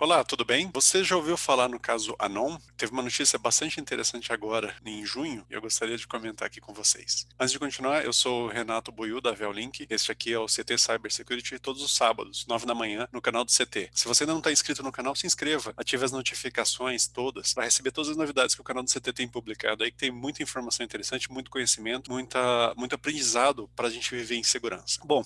Olá, tudo bem? Você já ouviu falar no caso Anon? Teve uma notícia bastante interessante agora, em junho, e eu gostaria de comentar aqui com vocês. Antes de continuar, eu sou o Renato Boiú, da Veolink. Este aqui é o CT Cybersecurity, todos os sábados, 9 da manhã, no canal do CT. Se você ainda não está inscrito no canal, se inscreva, ative as notificações todas, para receber todas as novidades que o canal do CT tem publicado aí, que tem muita informação interessante, muito conhecimento, muito aprendizado para a gente viver em segurança. Bom,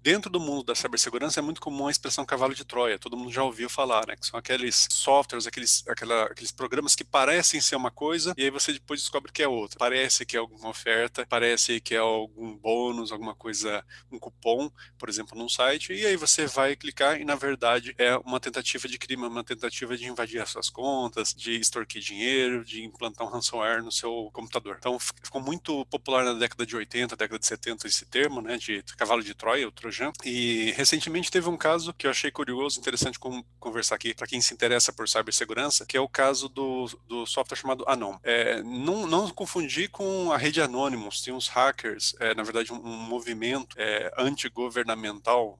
dentro do mundo da cibersegurança é muito comum a expressão cavalo de Troia, todo mundo já ouviu falar, né? Que são aqueles softwares, aqueles programas que parecem ser uma coisa e aí você depois descobre que é outra. Parece que é alguma oferta, parece que é algum bônus, alguma coisa, um cupom, por exemplo, num site, e aí você vai clicar e na verdade é uma tentativa de crime, uma tentativa de invadir as suas contas, de extorquir dinheiro, de implantar um ransomware no seu computador. Então ficou muito popular na década de 80, década de 70 esse termo, né, de cavalo de Troia, o Trojan. E recentemente teve um caso que eu achei curioso, interessante conversar aqui para quem se interessa por cibersegurança, que é o caso do software chamado Anon. Não confundir com a rede Anonymous, tem uns hackers, na verdade um movimento antigovernamental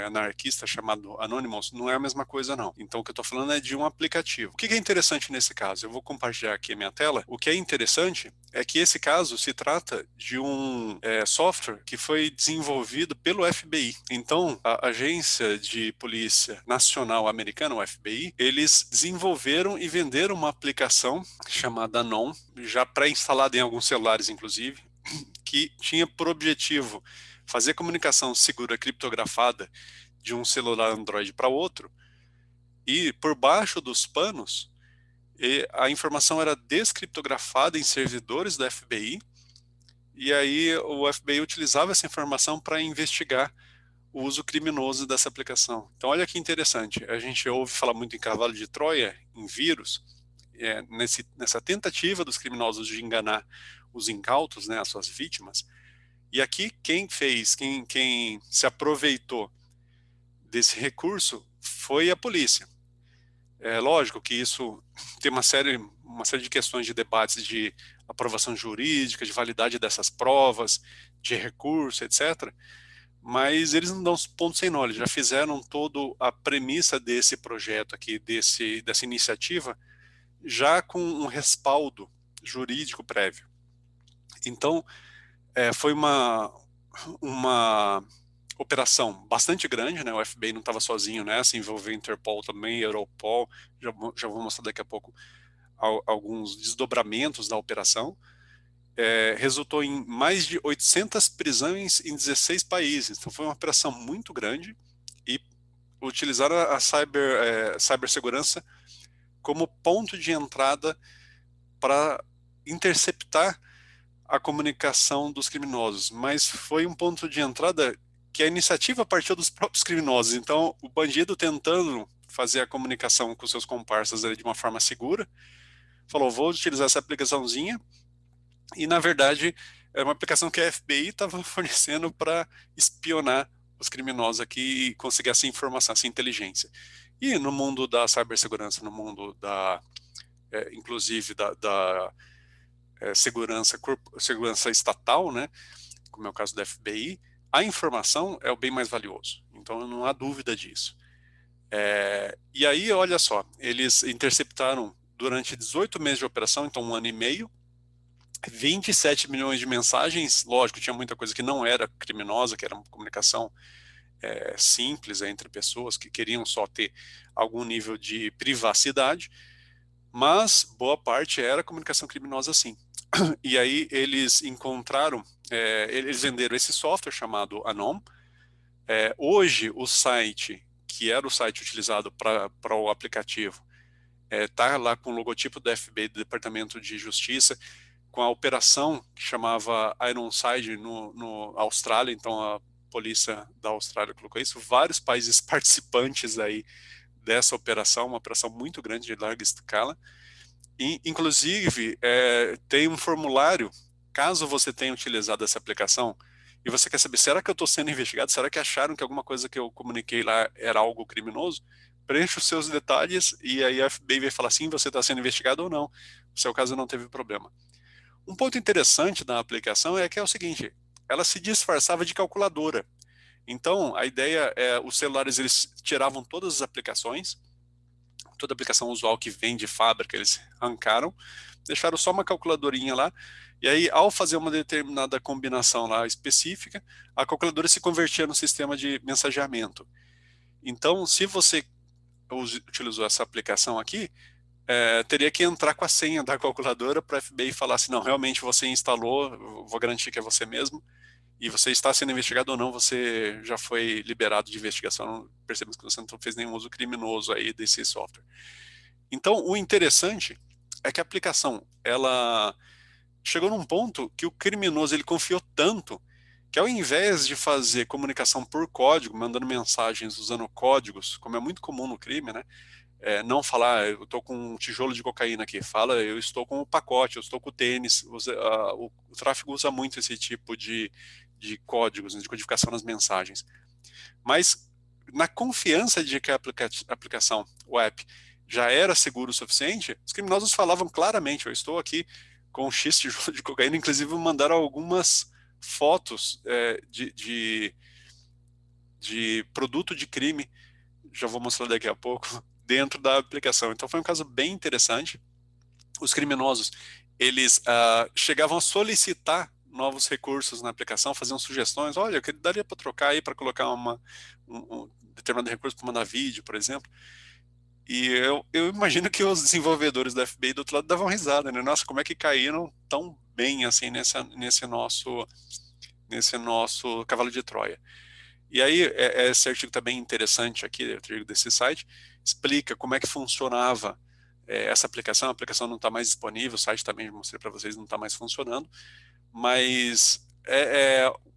anarquista chamado Anonymous, não é a mesma coisa não. Então o que eu estou falando é de um aplicativo. O que é interessante nesse caso? Eu vou compartilhar aqui a minha tela. O que é interessante é que esse caso se trata de um software que foi desenvolvido pelo FBI. Então, a Agência de Polícia Nacional Americana, o FBI, eles desenvolveram e venderam uma aplicação chamada Anon, já pré-instalada em alguns celulares, inclusive, que tinha por objetivo fazer comunicação segura criptografada de um celular Android para outro, e por baixo dos panos, a informação era descriptografada em servidores da FBI, e aí o FBI utilizava essa informação para investigar o uso criminoso dessa aplicação. Então olha que interessante, a gente ouve falar muito em cavalo de Troia, em vírus, nessa tentativa dos criminosos de enganar os incautos, né, as suas vítimas, e aqui quem se aproveitou desse recurso foi a polícia. É lógico que isso tem uma série de questões de debates de aprovação jurídica, de validade dessas provas, de recurso, etc. Mas eles não dão ponto sem nó, eles já fizeram toda a premissa desse projeto aqui, dessa iniciativa, já com um respaldo jurídico prévio. Então, foi uma operação bastante grande, né? O FBI não estava sozinho nessa, envolveu Interpol também, Europol, já vou mostrar daqui a pouco alguns desdobramentos da operação. Resultou em mais de 800 prisões em 16 países, então foi uma operação muito grande e utilizaram a cibersegurança como ponto de entrada para interceptar a comunicação dos criminosos, mas foi um ponto de entrada que a iniciativa partiu dos próprios criminosos. Então, o bandido tentando fazer a comunicação com seus comparsas de uma forma segura, falou, vou utilizar essa aplicaçãozinha, e na verdade é uma aplicação que a FBI estava fornecendo para espionar os criminosos aqui e conseguir essa informação, essa inteligência. E no mundo da cibersegurança, no mundo inclusive da segurança estatal, né, como é o caso da FBI, a informação é o bem mais valioso. Então não há dúvida disso. E aí, olha só, eles interceptaram durante 18 meses de operação, então 1 ano e meio, 27 milhões de mensagens. Lógico, tinha muita coisa que não era criminosa, que era uma comunicação simples entre pessoas que queriam só ter algum nível de privacidade, mas boa parte era comunicação criminosa sim. E aí eles encontraram, eles venderam esse software chamado Anom. Hoje o site, que era o site utilizado para o aplicativo, está lá com o logotipo do FBI, do Departamento de Justiça, com a operação que chamava Ironside no Austrália. Então a polícia da Austrália colocou isso, vários países participantes aí dessa operação, uma operação muito grande de larga escala. E, inclusive, tem um formulário, caso você tenha utilizado essa aplicação, e você quer saber, será que eu estou sendo investigado? Será que acharam que alguma coisa que eu comuniquei lá era algo criminoso? Preencha os seus detalhes e aí a FBI vai falar sim, você está sendo investigado ou não. No seu caso não teve problema. Um ponto interessante da aplicação é que é o seguinte, ela se disfarçava de calculadora. Então, a ideia os celulares eles tiravam todas as aplicações, toda a aplicação usual que vem de fábrica, eles arrancaram, deixaram só uma calculadorinha lá, e aí ao fazer uma determinada combinação lá específica, a calculadora se convertia no sistema de mensageamento. Então, se você utilizou essa aplicação aqui, teria que entrar com a senha da calculadora para a FBI falar assim, não, realmente você instalou, vou garantir que é você mesmo, e você está sendo investigado ou não, você já foi liberado de investigação, percebemos que você não fez nenhum uso criminoso aí desse software. Então, o interessante é que a aplicação, ela chegou num ponto que o criminoso ele confiou tanto que ao invés de fazer comunicação por código, mandando mensagens usando códigos, como é muito comum no crime, né? Não falar, eu estou com um tijolo de cocaína aqui, fala, eu estou com o pacote, eu estou com o tênis. O tráfego usa muito esse tipo de códigos, né, de codificação nas mensagens. Mas na confiança de que a aplicação, o app, já era seguro o suficiente, os criminosos falavam claramente, eu estou aqui com um X tijolo de cocaína, inclusive mandaram algumas fotos de produto de crime, já vou mostrar daqui a pouco, dentro da aplicação. Então foi um caso bem interessante. Os criminosos, eles chegavam a solicitar novos recursos na aplicação, faziam sugestões, olha, eu daria para trocar aí, para colocar um determinado recurso para mandar vídeo, por exemplo. E eu imagino que os desenvolvedores da FBI do outro lado davam risada, né? Nossa, como é que caíram tão bem assim nesse nosso cavalo de Troia? E aí, esse artigo está bem interessante aqui, o artigo desse site, explica como é que funcionava essa aplicação. A aplicação não está mais disponível, o site também mostrei para vocês, não está mais funcionando, mas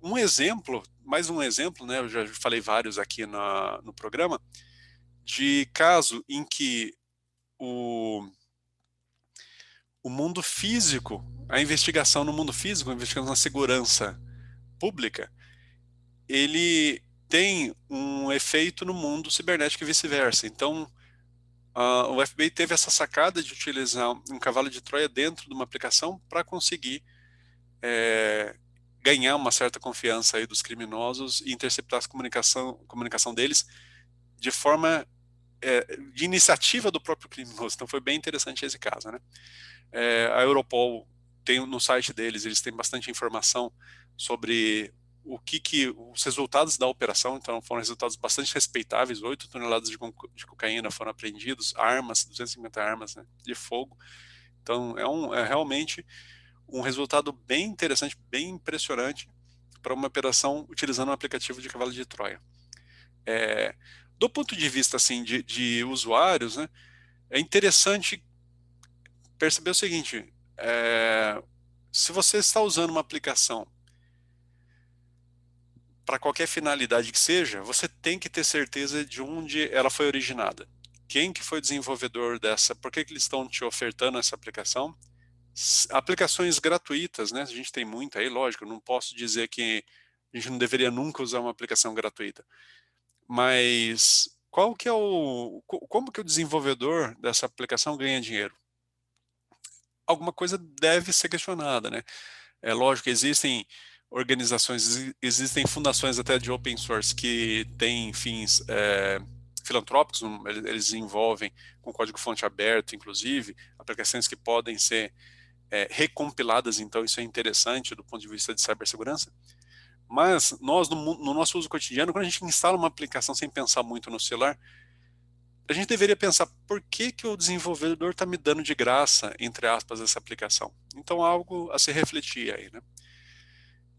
um exemplo, mais um exemplo, né? Eu já falei vários aqui no programa, de caso em que o mundo físico, a investigação no mundo físico, a investigação na segurança pública, ele tem um efeito no mundo cibernético e vice-versa. Então, o FBI teve essa sacada de utilizar um cavalo de Troia dentro de uma aplicação para conseguir ganhar uma certa confiança aí dos criminosos e interceptar a comunicação deles de forma de iniciativa do próprio criminoso. Então foi bem interessante esse caso, né? A Europol tem no site deles, eles têm bastante informação sobre os resultados da operação. Então foram resultados bastante respeitáveis. 8 toneladas de cocaína foram apreendidos, armas, 250 armas, né, de fogo. Então é realmente um resultado bem interessante, bem impressionante para uma operação utilizando um aplicativo de cavalo de Troia. Do ponto de vista assim de usuários, né, é interessante perceber o seguinte: se você está usando uma aplicação para qualquer finalidade que seja, você tem que ter certeza de onde ela foi originada. Quem que foi o desenvolvedor dessa? Por que eles estão te ofertando essa aplicação? Aplicações gratuitas, né? A gente tem muita aí, lógico, eu não posso dizer que a gente não deveria nunca usar uma aplicação gratuita. Mas como que o desenvolvedor dessa aplicação ganha dinheiro? Alguma coisa deve ser questionada, né? É lógico que existem organizações, existem fundações até de open source que têm fins filantrópicos, eles envolvem com código-fonte aberto, inclusive, aplicações que podem ser recompiladas, então isso é interessante do ponto de vista de cibersegurança. Mas nós, no nosso uso cotidiano, quando a gente instala uma aplicação sem pensar muito no celular, a gente deveria pensar por que o desenvolvedor está me dando de graça, entre aspas, essa aplicação. Então, algo a se refletir aí, né?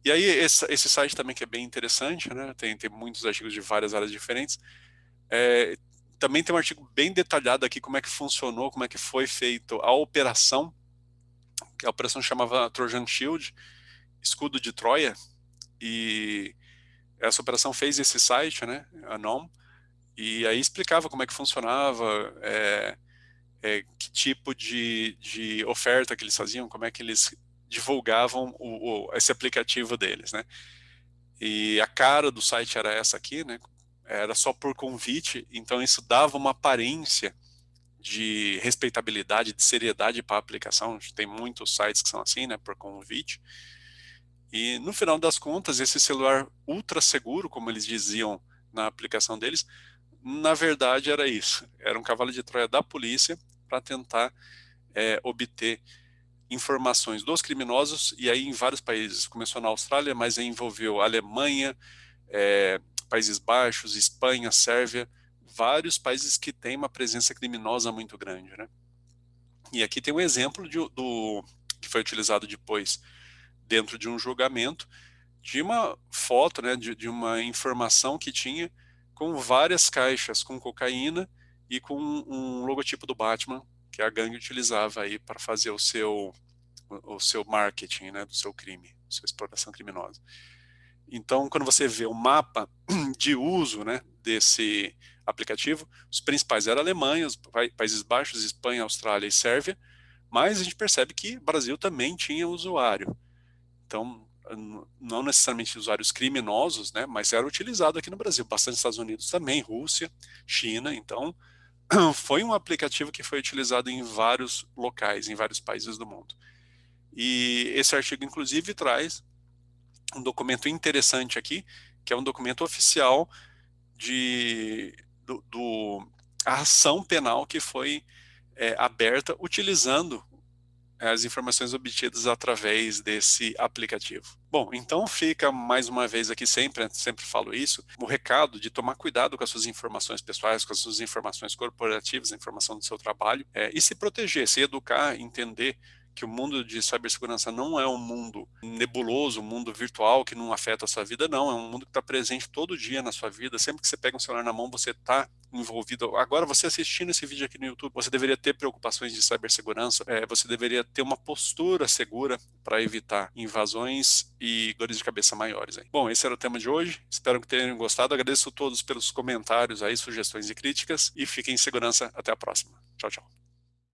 E aí, esse site também que é bem interessante, né? Tem muitos artigos de várias áreas diferentes. Também tem um artigo bem detalhado aqui como é que funcionou, como é que foi feito a operação, que a operação chamava Trojan Shield, escudo de Troia, e essa operação fez esse site, né, a NOM, e aí explicava como é que funcionava, que tipo de oferta que eles faziam, como é que eles divulgavam esse aplicativo deles, né? E a cara do site era essa aqui, né? Era só por convite, então isso dava uma aparência de respeitabilidade, de seriedade para a aplicação. Tem muitos sites que são assim, né, por convite. E no final das contas, esse celular ultra seguro, como eles diziam na aplicação deles, Na verdade, era isso. Era um cavalo de Troia da polícia para tentar obter informações dos criminosos, e aí em vários países. Começou na Austrália, mas aí envolveu Alemanha, Países Baixos, Espanha, Sérvia, vários países que têm uma presença criminosa muito grande, né? E aqui tem um exemplo que foi utilizado depois dentro de um julgamento, de uma foto, né, de uma informação que tinha com várias caixas com cocaína e com um logotipo do Batman que a gangue utilizava aí para fazer o seu marketing, né, do seu crime, sua exploração criminosa. Então, quando você vê o mapa de uso, né, desse aplicativo, os principais eram Alemanha, os Países Baixos, Espanha, Austrália e Sérvia, mas a gente percebe que o Brasil também tinha usuário. Então, não necessariamente usuários criminosos, né, mas era utilizado aqui no Brasil, bastante nos Estados Unidos também, Rússia, China. Então, foi um aplicativo que foi utilizado em vários locais, em vários países do mundo. E esse artigo, inclusive, traz um documento interessante aqui, que é um documento oficial a ação penal que foi aberta utilizando as informações obtidas através desse aplicativo. Bom, então fica mais uma vez aqui, sempre falo isso, o recado de tomar cuidado com as suas informações pessoais, com as suas informações corporativas, a informação do seu trabalho, e se proteger, se educar, entender que o mundo de cibersegurança não é um mundo nebuloso, um mundo virtual que não afeta a sua vida, não. É um mundo que está presente todo dia na sua vida. Sempre que você pega um celular na mão, você está envolvido. Agora, você assistindo esse vídeo aqui no YouTube, você deveria ter preocupações de cibersegurança, você deveria ter uma postura segura para evitar invasões e dores de cabeça maiores. Aí. Bom, esse era o tema de hoje. Espero que tenham gostado. Agradeço a todos pelos comentários aí, sugestões e críticas, e fiquem em segurança. Até a próxima. Tchau, tchau.